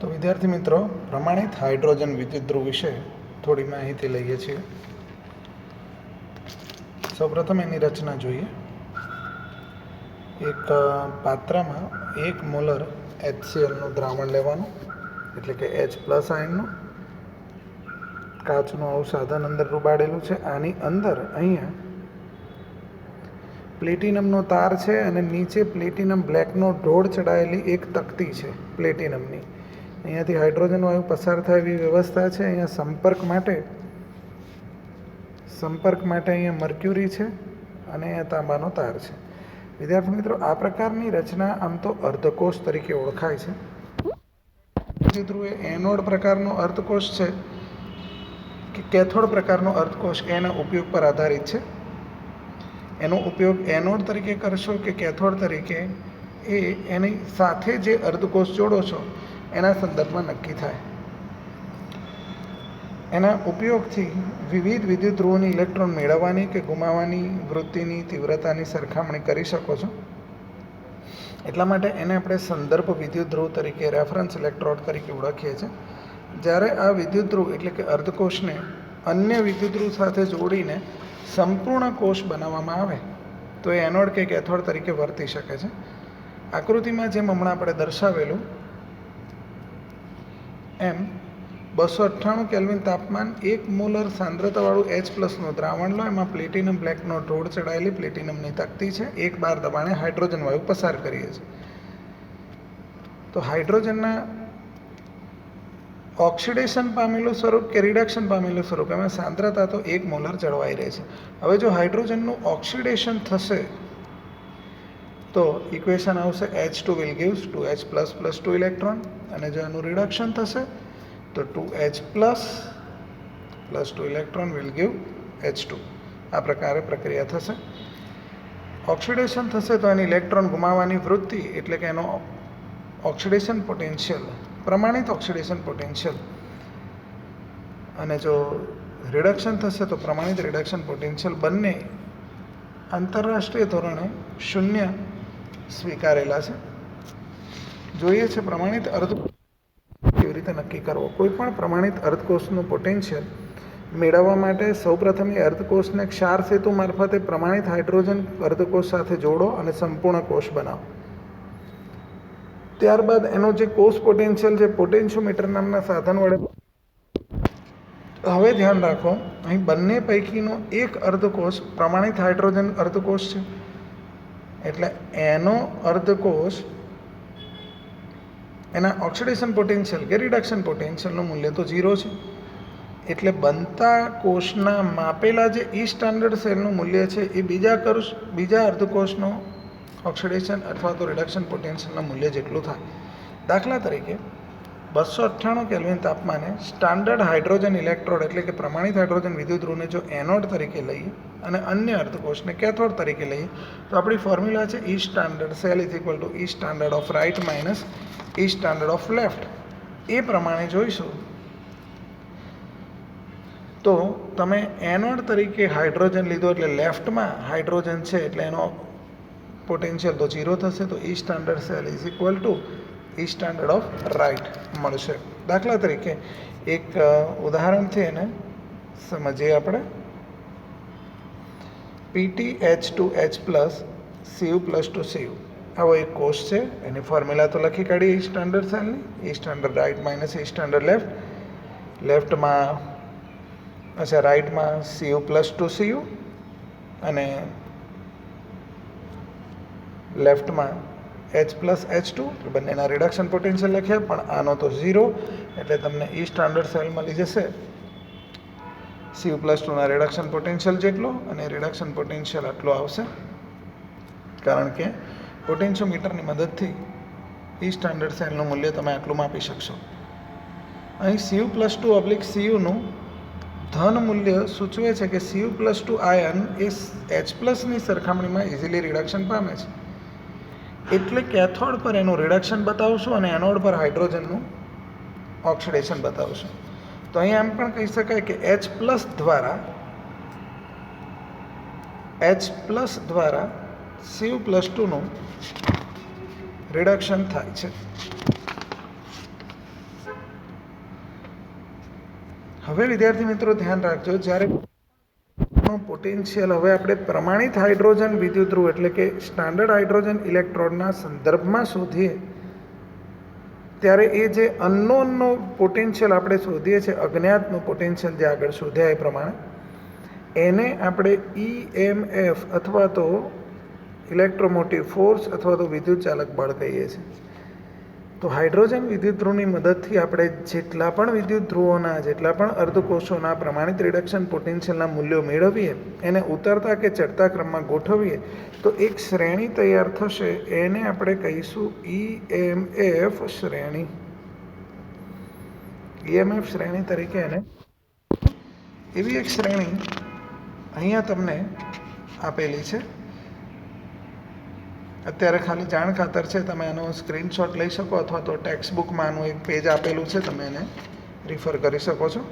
તો વિદ્યાર્થી મિત્રો, પ્રમાણિત હાઇડ્રોજન વિદ્યુતધ્રુવ વિશે થોડી માહિતી લઈએ છીએ. સૌપ્રથમ એની રચના જોઈએ. એક પાત્રમાં 1 મોલર HClનું દ્રાવણ લેવાનું, એટલે કે H+ આયનનું. કાચનું આવું સાધન અંદર રૂબાડેલું છે. આની અંદર અહીંયા પ્લેટિનમનો તાર છે અને નીચે પ્લેટિનમ બ્લેકનો ઢોળ ચડાયેલી એક તકતી છે પ્લેટિનમની. અહીંયાથી હાઇડ્રોજન વાયુ પસાર થાય એવી વ્યવસ્થા છે. અહીંયા સંપર્ક માટે અહીંયા મર્ક્યુરી છે અને અહીંયા તાંબાનો તાર છે. વિદ્યાર્થી મિત્રો, આ પ્રકારની રચના આમ તો અર્ધકોષ તરીકે ઓળખાય છે. વિદ્યુતધ્રુવ એ એનોડ પ્રકારનો અર્ધકોષ છે કે કેથોડ પ્રકારનો અર્ધકોષ, એના ઉપયોગ પર આધારિત છે. એનો ઉપયોગ એનોડ તરીકે કરશો કે કેથોડ તરીકે, એ એની સાથે જે અર્ધકોષ જોડો છો એના સંદર્ભમાં નક્કી થાય. એના ઉપયોગથી વિવિધ વિદ્યુતધ્રુવોની ઇલેક્ટ્રોન મેળવવાની કે ગુમાવવાની વૃત્તિની તીવ્રતાની સરખામણી કરી શકો છો. એટલા માટે એને આપણે સંદર્ભ વિદ્યુતધ્રુવ તરીકે, રેફરન્સ ઇલેક્ટ્રોડ તરીકે ઓળખીએ છીએ. જ્યારે આ વિદ્યુતધ્રુવ એટલે કે અર્ધકોષને અન્ય વિદ્યુતધ્રુવ સાથે જોડીને સંપૂર્ણ કોષ બનાવવામાં આવે તો એ એનોડ કે કેથોડ તરીકે વર્તી શકે છે. આકૃતિમાં જેમ હમણાં આપણે દર્શાવેલું એમ 298 કેલ્વિન તાપમાન 1 મોલર સાંદ્રતાવાળું H+નું દ્રાવણ લો. એમાં પ્લેટિનમ બ્લેકનો ઢોળ ચડાયેલી પ્લેટિનમની તકતી છે. 1 બાર દબાણે હાઇડ્રોજન વાયુ પસાર કરીએ છીએ. તો હાઇડ્રોજનના ઓક્સિડેશન પામેલું સ્વરૂપ કે રિડક્શન પામેલું સ્વરૂપ, એમાં સાંદ્રતા તો 1 મોલર જળવાઈ રહે છે. હવે જો હાઇડ્રોજનનું ઓક્સિડેશન થશે તો ઇક્વેશન આવશે H2 will gives 2H++ 2 electron, અને જો એનું રિડક્શન થશે તો 2H+ + 2 electron will give H2. આ પ્રકારે પ્રક્રિયા થશે. ઓક્સિડેશન થશે તો એની ઇલેક્ટ્રોન ગુમાવવાની વૃત્તિ, એટલે કે એનો ઓક્સિડેશન પોટેન્શિયલ, પ્રમાણિત ઓક્સિડેશન પોટેન્શિયલ, અને જો રિડક્શન થશે તો પ્રમાણિત રિડક્શન પોટેન્શિયલ, બંને આંતરરાષ્ટ્રીય ધોરણે 0 સ્વીકારેલા છે. જોઈએ છે પ્રમાણિત અર્ધકોષ કેવી રીતે નક્કી કરવો. કોઈ પણ પ્રમાણિત અર્ધકોષનું પોટેન્શિયલ મેળવવા માટે સૌપ્રથમ એ અર્ધકોષને ક્ષાર સેતુ મારફતે પ્રમાણિત હાઇડ્રોજન અર્ધકોષ સાથે જોડો અને સંપૂર્ણ કોષ બનાવો. ત્યારબાદ એનો જે કોષ પોટેન્શિયલ છે પોટેન્શિયોમીટર નામના સાધન વડે. હવે ધ્યાન રાખો, અહીં બંને પૈકીનો એક અર્ધકોષ પ્રમાણિત હાઇડ્રોજન અર્ધકોષ છે, એટલે એનો અર્ધકોષ એના ઓક્સિડેશન પોટેન્શિયલ કે રિડક્શન પોટેન્શિયલનું મૂલ્ય તો 0 છે. એટલે બનતા કોષના માપેલા જે ઈ સ્ટાન્ડર્ડ સેલનું મૂલ્ય છે એ બીજા અર્ધકોષનો ઓક્સિડેશન અથવા તો રિડક્શન પોટેન્શિયલના મૂલ્ય જેટલું થાય. દાખલા તરીકે 298 કેલ્વિન તાપમાને સ્ટાન્ડર્ડ હાઇડ્રોજન ઇલેક્ટ્રોડ, એટલે કે પ્રમાણિત હાઇડ્રોજન વિદ્યુતધ્રુવને જો એનોડ તરીકે લઈએ અને અન્ય અર્ધકોષને કેથોડ તરીકે લઈએ તો આપણી ફોર્મ્યુલા છે E standard cell = E standard of right minus E standard of left. એ પ્રમાણે જોઈશું તો તમે એનોડ તરીકે હાઇડ્રોજન લીધો એટલે લેફ્ટમાં હાઇડ્રોજન છે એટલે એનો પોટેન્શિયલ તો 0 થશે. તો E standard cell = E standard of right મળશે. દાખલા તરીકે એક ઉદાહરણથી એને સમજીએ આપણે. PtH2H+ Cu+2Cu આવો એક કોષ છે. એની ફોર્મ્યુલા તો લખી કાઢીએ ઈ સ્ટાન્ડર્ડ સેલની. ઈ standard right minus E standard left. રાઇટમાં Cu+2Cu અને લેફ્ટમાં H+H2. બંનેના રિડક્શન પોટેન્શિયલ લખ્યા, પણ આનો તો 0, એટલે તમને ઈ સ્ટાન્ડર્ડ સેલ મળી જશે Cu+2ના રિડક્શન પોટેન્શિયલ જેટલો, અને રિડક્શન પોટેન્શિયલ આટલો આવશે, કારણ કે પોટેન્શિયોમીટરની મદદથી ઈ સ્ટાન્ડર્ડ સેલનું મૂલ્ય તમે આટલું માપી શકશો. અહીં Cu+2/Cuનું ધન મૂલ્ય સૂચવે છે કે Cu+2 આયન એ H+ની સરખામણીમાં ઇઝીલી રિડક્શન પામે છે. એટલે કેથોડ પર એનું રિડક્શન બતાવશું અને એનોડ પર હાઇડ્રોજનનું ઓક્સિડેશન બતાવશું. તો અહીંયા એમ પણ કહી શકાય કે H+ દ્વારા Cu+2નું રિડક્શન થાય છે. હવે વિદ્યાર્થી મિત્રો ધ્યાન રાખજો, જ્યારે પોટેન્શિયલ હવે આપણે પ્રમાણિત હાઇડ્રોજન વિદ્યુતધ્રુવ એટલે કે સ્ટાન્ડર્ડ હાઇડ્રોજન ઇલેક્ટ્રોડના સંદર્ભમાં શોધીએ ત્યારે એ જે અનનોનનો પોટેન્શિયલ આપણે શોધીએ છીએ, અજ્ઞાતનું પોટેન્શિયલ જે આગળ શોધ્યા એ પ્રમાણે, એને આપણે EMF અથવા તો ઇલેક્ટ્રોમોટિવ ફોર્સ અથવા તો વિદ્યુત ચાલક બળ કહીએ છીએ. તો હાઇડ્રોજન વિદ્યુતધ્રુવની મદદથી આપણે જેટલા પણ વિદ્યુતધ્રુવોના, જેટલા પણ અર્ધકોષોના પ્રમાણિત રિડક્શન પોટેન્શિયલના મૂલ્યો મેળવીએ, એને ઉતરતા કે ચડતા ક્રમમાં ગોઠવીએ તો એક શ્રેણી તૈયાર થશે. એને આપણે કહીશું EMF શ્રેણી. EMF શ્રેણી તરીકે એને, એવી એક શ્રેણી અહીંયા તમને આપેલી છે. અત્યારે ખાલી જાણ ખાતર છે, તમે આનો સ્ક્રીનશોટ લઈ શકો અથવા તો ટેક્સ્ટ બુકમાં આનું એક પેજ આપેલું છે, તમે એને રિફર કરી શકો છો.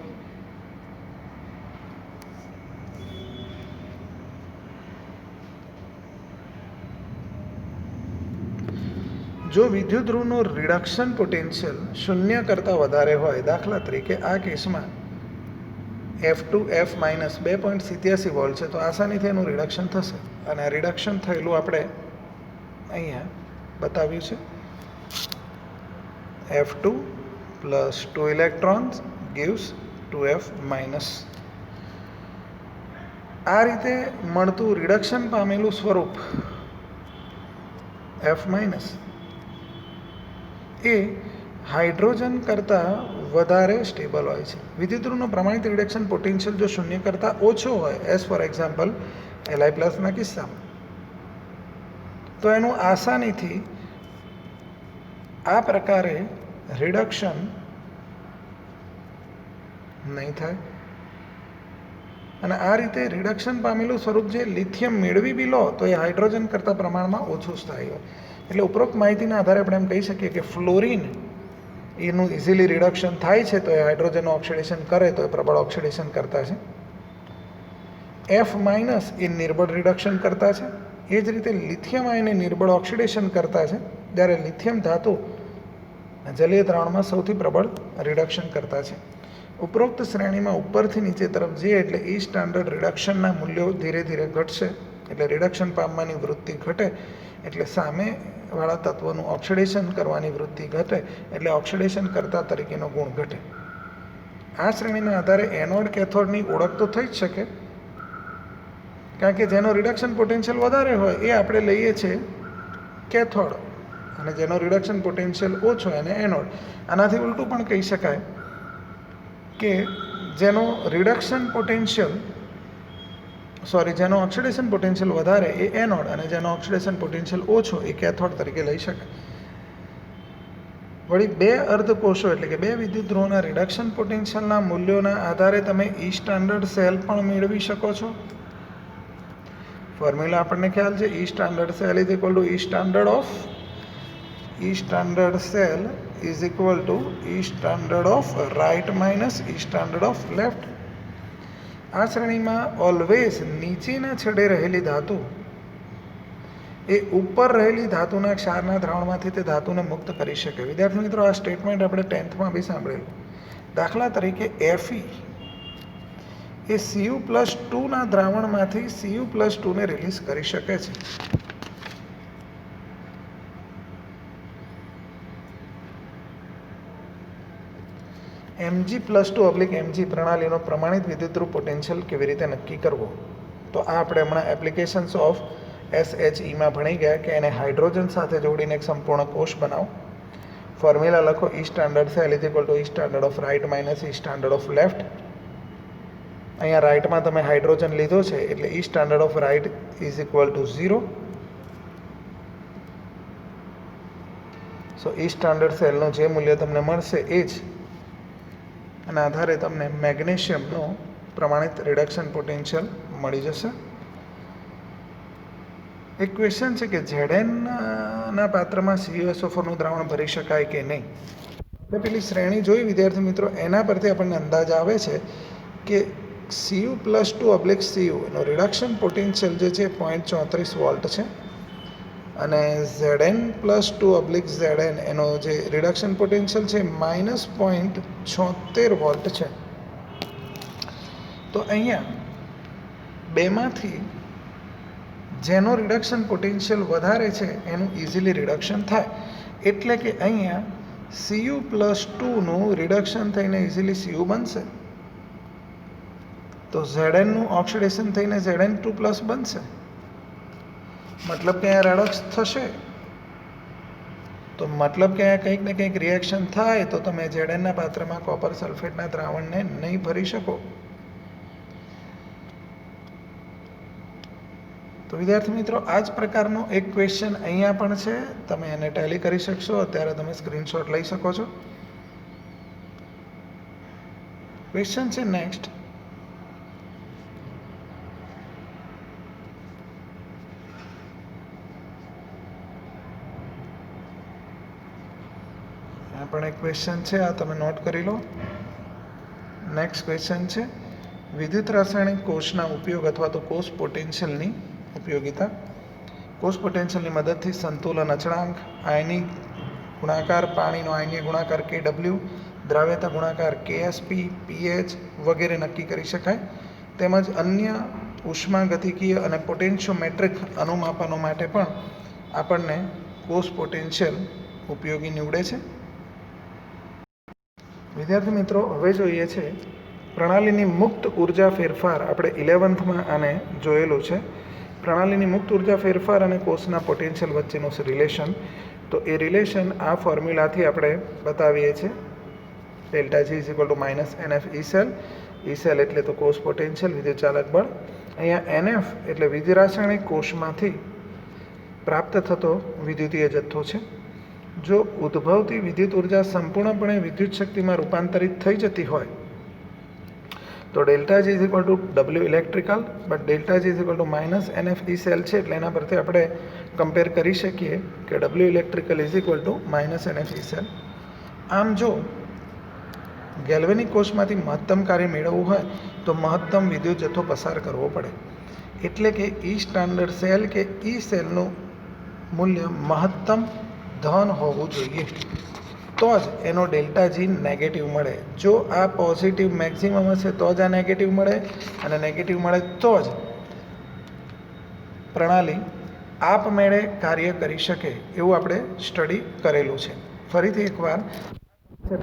જો વિદ્યુતધ્રુવનું રિડક્શન પોટેન્શિયલ 0 કરતાં વધારે હોય, દાખલા તરીકે આ કેસમાં F2F - 2.87 વોલ્ટ છે, તો આસાનીથી એનું રિડક્શન થશે. અને આ રિડક્શન થયેલું આપણે અહીંયા બતાવ્યું છે. F2 + 2 electrons gives 2F-. આ રીતે મળતું રિડક્શન પામેલું સ્વરૂપ F- એ હાઇડ્રોજન કરતાં વધારે સ્ટેબલ હોય છે. વિદ્યુતધ્રુવનું પ્રમાણિત રિડક્શન પોટેન્શિયલ જો 0 કરતાં ઓછો હોય, એઝ ફોર એક્ઝામ્પલ Li+ ના કિસ્સામાં, તો એનું આસાનીથી આ પ્રકારે રિડક્શન નહીં થાય. અને આ રીતે રિડક્શન પામેલું સ્વરૂપ જે લિથિયમ મેળવી બી લો તો એ હાઇડ્રોજન કરતાં પ્રમાણમાં ઓછું સ્થાયી હોય. એટલે ઉપરોક્ત માહિતીના આધારે આપણે એમ કહી શકીએ કે ફ્લોરિન એનું ઇઝીલી રિડક્શન થાય છે, તો એ હાઇડ્રોજનનું ઓક્સિડેશન કરે તો એ પ્રબળ ઓક્સિડેશન કરતા છે. F- એ નિર્બળ રિડક્શન કરતા છે. એ જ રીતે લિથિયમ આયન એ નિર્બળ ઓક્સિડેશન કરતા છે, જ્યારે લિથિયમ ધાતુ જલીય દ્રાવણમાં સૌથી પ્રબળ રિડક્શન કરતા છે. ઉપરોક્ત શ્રેણીમાં ઉપરથી નીચે તરફ જઈએ એટલે E સ્ટાન્ડર્ડ રિડક્શનના મૂલ્યો ધીરે ધીરે ઘટશે. એટલે રિડક્શન પામવાની વૃત્તિ ઘટે એટલે સામેવાળા તત્વનું ઓક્સિડેશન કરવાની વૃત્તિ ઘટે એટલે ઓક્સિડેશન કરતા તરીકેનો ગુણ ઘટે. આ શ્રેણીના આધારે એનોડ કેથોડની ઓળખ તો થઈ જ શકે, કારણ કે જેનો રિડક્શન પોટેન્શિયલ વધારે હોય એ આપણે લઈએ છીએ કેથોડ, અને જેનો રિડક્શન પોટેન્શિયલ ઓછો એને એનોડ. આનાથી ઉલટું પણ કહી શકાય કે જેનો જેનો ઓક્સિડેશન પોટેન્શિયલ વધારે એ એનોડ અને જેનો ઓક્સિડેશન પોટેન્શિયલ ઓછો એ કેથોડ તરીકે લઈ શકાય. વળી બે અર્ધકોષો એટલે કે બે વિદ્યુતધ્રુવોના રિડક્શન પોટેન્શિયલના મૂલ્યોના આધારે તમે E સ્ટાન્ડર્ડ સેલ પણ મેળવી શકો છો. ફોર્મ્યુલા આપણને ખ્યાલ છે. E standard cell is equal to E standard cell is equal to E standard of right minus E standard of left. આ શ્રેણીમાં ઓલવેઝ નીચેના છેડે રહેલી ધાતુ એ ઉપર રહેલી ધાતુના ક્ષારના દ્રાવણમાંથી તે ધાતુને મુક્ત કરી શકે. વિદ્યાર્થી મિત્રો, આ સ્ટેટમેન્ટ આપણે 10th બી સાંભળેલું. દાખલા તરીકે Fe એ Cu+2 ના દ્રાવણમાંથી Cu+2 ને રિલીઝ કરી શકે છે. Mg+2/Mg પ્રણાલીનો પ્રમાણિત વિદ્યુતધ્રુવ પોટેન્શિયલ કેવી રીતે નક્કી કરવો? તો આ આપણે હમણાં એપ્લિકેશન્સ ઓફ SHEમાં ભણી ગયા કે એને હાઇડ્રોજન સાથે જોડીને એક સંપૂર્ણ કોષ બનાવો. ફોર્મ્યુલા લખો. E standard cell is equal to E standard of right minus E standard of left. અહીંયા રાઇટમાં તમે હાઇડ્રોજન લીધો છે એટલે E standard of right is equal to 0. So E standard સેલનું જે મૂલ્ય તમને મળશે એ જ આના આધારે તમને મેગ્નેશિયમનો પ્રમાણિત રિડક્શન પોટેન્શિયલ મળી જશે. એક ક્વેશ્ચન છે કે Zn ના પાત્રમાં CuSO4નું દ્રાવણ ભરી શકાય કે નહીં. આપણે પેલી શ્રેણી જોઈ વિદ્યાર્થી મિત્રો, એના પરથી આપણને અંદાજ આવે છે કે Cu+2/Cu એનો રિડક્શન પોટેન્શિયલ જે છે 0.34 વોલ્ટ છે, અને Zn+2/Zn એનો જે રિડક્શન પોટેન્શિયલ છે -0.76 વોલ્ટ છે. તો અહીંયા બેમાંથી જેનો રિડક્શન પોટેન્શિયલ વધારે છે એનું ઇઝીલી રિડક્શન થાય. એટલે કે અહીંયા Cu+2નું રિડક્શન થઈને ઇઝીલી Cu બનશે. તો Znનું ઓક્સિડેશન થઈને Zn2+ બનશે. મતલબ કે અહીંયા રેડોક્સ થશે. તો મતલબ કે અહીંયા કંઈક ને કંઈક રિએક્શન થાય તો તમે Znના પાત્રમાં કોપર સલ્ફેટના દ્રાવણને નહીં ભરી શકો. તો વિદ્યાર્થી મિત્રો, આ જ પ્રકારનો એક ક્વેશ્ચન અહીંયા પણ છે. તમે એને ટેલી કરી શકશો. અત્યારે તમે સ્ક્રીનશોટ લઈ શકો છો. ક્વેશ્ચન છે નેક્સ્ટ. આ પણ એક ક્વેશ્ચન છે, આ તમે નોટ કરી લો. નેક્સ્ટ ક્વેશ્ચન છે વિદ્યુત રાસાયણિક કોષના ઉપયોગ અથવા તો કોષ પોટેન્શિયલની ઉપયોગિતા. કોષ પોટેન્શિયલની મદદથી સંતુલન અચળાંક, આયનિક ગુણાકાર, પાણીનો આયનીય ગુણાકાર Kw, દ્રાવ્યતા ગુણાકાર Ksp, pH વગેરે નક્કી કરી શકાય. તેમજ અન્ય ઉષ્માગતિકીય અને પોટેન્શિયોમેટ્રિક અનુમાપનો માટે પણ આપણને કોષ પોટેન્શિયલ ઉપયોગી નીવડે છે. વિદ્યાર્થી મિત્રો, હવે જોઈએ છે પ્રણાલીની મુક્ત ઉર્જા ફેરફાર. આપણે 11થમાં આને જોયેલું છે. પ્રણાલીની મુક્ત ઉર્જા ફેરફાર અને કોષના પોટેન્શિયલ વચ્ચેનું રિલેશન. તો એ રિલેશન આ ફોર્મ્યુલાથી આપણે બતાવીએ છીએ. ΔG = -NF E-cell. E-cell એટલે તો કોષ પોટેન્શિયલ, વિદ્યુત ચાલક બળ. અહીંયા NF એટલે વિદ્યુત રાસાયણિક કોષમાંથી પ્રાપ્ત થતો વિદ્યુતીય જથ્થો છે. જો ઉદ્ભવતી વિદ્યુત ઉર્જા સંપૂર્ણપણે વિદ્યુત શક્તિમાં રૂપાંતરિત થઈ જતી હોય તો ΔG = W electrical, but ΔG = -NF E-cell છે એટલે એના પરથી આપણે કમ્પેર કરી શકીએ કે W ઇલેક્ટ્રિકલ = -NF E-cell. આમ જો ગેલ્વેનિક કોષમાંથી મહત્તમ કાર્ય મેળવવું હોય તો મહત્તમ વિદ્યુત જથ્થો પસાર કરવો પડે. એટલે કે E સ્ટાન્ડર્ડ સેલ કે E સેલનું મૂલ્ય મહત્તમ ધન હોવું જોઈએ તો જ એનો ΔG નેગેટિવ મળે. જો આ પોઝિટિવ મેક્સિમમ હશે તો જ આ નેગેટિવ મળે, અને નેગેટિવ મળે તો જ પ્રણાલી આપમેળે કાર્ય કરી શકે એવું આપણે સ્ટડી કરેલું છે. ફરીથી એકવાર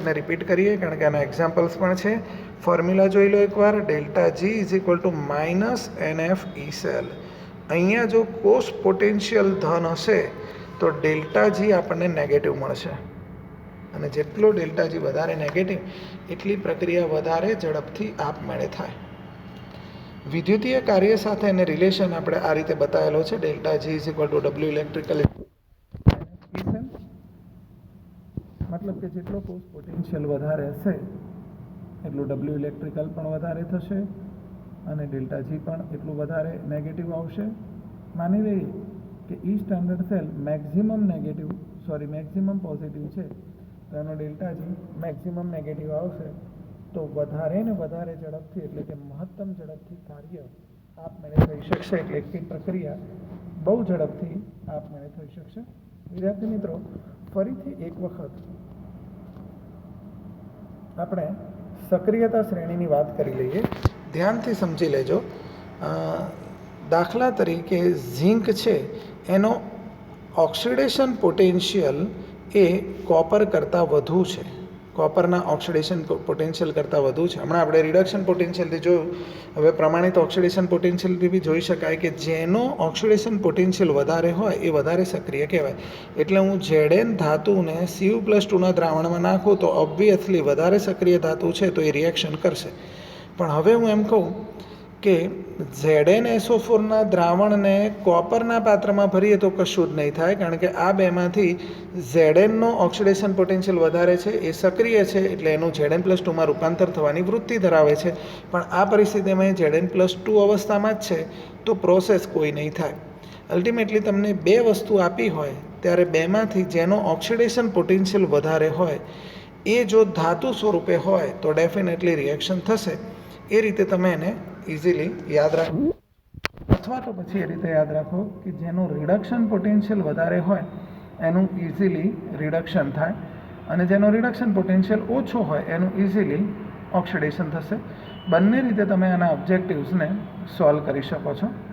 ને રિપીટ કરીએ કારણ કે આના એક્ઝામ્પલ્સ પણ છે. ફોર્મ્યુલા જોઈ લો એકવાર. ΔG = -NF E-cell. અહીંયા જો કોષ પોટેન્શિયલ ધન હશે તો ΔG આપણને નેગેટિવ મળશે, અને જેટલો ΔG વધારે નેગેટિવ એટલી પ્રક્રિયા વધારે ઝડપથી આપમેળે થાય. વિદ્યુતીય કાર્ય સાથે એને રિલેશન આપણે આ રીતે બતાવેલો છે. ΔG = W electrical E-cell. મતલબ કે જેટલો કોષ પોટેન્શિયલ વધારે હશે એટલું W ઇલેક્ટ્રિકલ પણ વધારે થશે અને ΔG પણ એટલું વધારે નેગેટિવ આવશે. માની લઈએ કે E standard cell maximum positive છે તો એનો ΔG મેક્સિમમ નેગેટિવ આવશે. તો વધારે ને વધારે ઝડપથી એટલે કે મહત્તમ ઝડપથી કાર્ય આપમેળે થઈ શકશે. એટલે કે પ્રક્રિયા બહુ ઝડપથી આપમેળે થઈ શકશે. વિદ્યાર્થી મિત્રો, ફરીથી એક વખત આપણે સક્રિયતા શ્રેણીની વાત કરી લઈએ. ધ્યાનથી સમજી લેજો. દાખલા તરીકે ઝીંક છે એનો ઓક્સિડેશન પોટેન્શિયલ એ કોપર કરતાં વધુ છે. કોપરના ઓક્સિડેશન પોટેન્શિયલ કરતાં વધુ છે. હમણાં આપણે રિડક્શન પોટેન્શિયલથી જોયું. હવે પ્રમાણિત ઓક્સિડેશન પોટેન્શિયલથી બી જોઈ શકાય કે જેનો ઓક્સિડેશન પોટેન્શિયલ વધારે હોય એ વધારે સક્રિય કહેવાય. એટલે હું Zn ધાતુને Cu+2ના દ્રાવણમાં નાખું તો ઓબ્વિયસલી વધારે સક્રિય ધાતુ છે તો એ રિએક્શન કરશે. પણ હવે હું એમ કહું કે ZnSO4ના દ્રાવણને કોપરના પાત્રમાં ભરીએ તો કશું જ નહીં થાય, કારણ કે આ બેમાંથી Znનો ઓક્સિડેશન પોટેન્શિયલ વધારે છે, એ સક્રિય છે એટલે એનું Zn+2માં રૂપાંતર થવાની વૃત્તિ ધરાવે છે. પણ આ પરિસ્થિતિમાં Zn+2 અવસ્થામાં જ છે તો પ્રોસેસ કોઈ નહીં થાય. અલ્ટિમેટલી તમને બે વસ્તુ આપી હોય ત્યારે બેમાંથી જેનો ઓક્સિડેશન પોટેન્શિયલ વધારે હોય એ જો ધાતુ સ્વરૂપે હોય તો ડેફિનેટલી રિએક્શન થશે. એ રીતે તમે એને ઇઝીલી યાદ રાખો, અથવા તો પછી એ રીતે યાદ રાખો કે જેનું રિડક્શન પોટેન્શિયલ વધારે હોય એનું ઇઝીલી રિડક્શન થાય, અને જેનો રિડક્શન પોટેન્શિયલ ઓછો હોય એનું ઇઝીલી ઓક્સિડેશન થશે. બંને રીતે તમે આના ઓબ્જેક્ટિવ્સને સોલ્વ કરી શકો છો.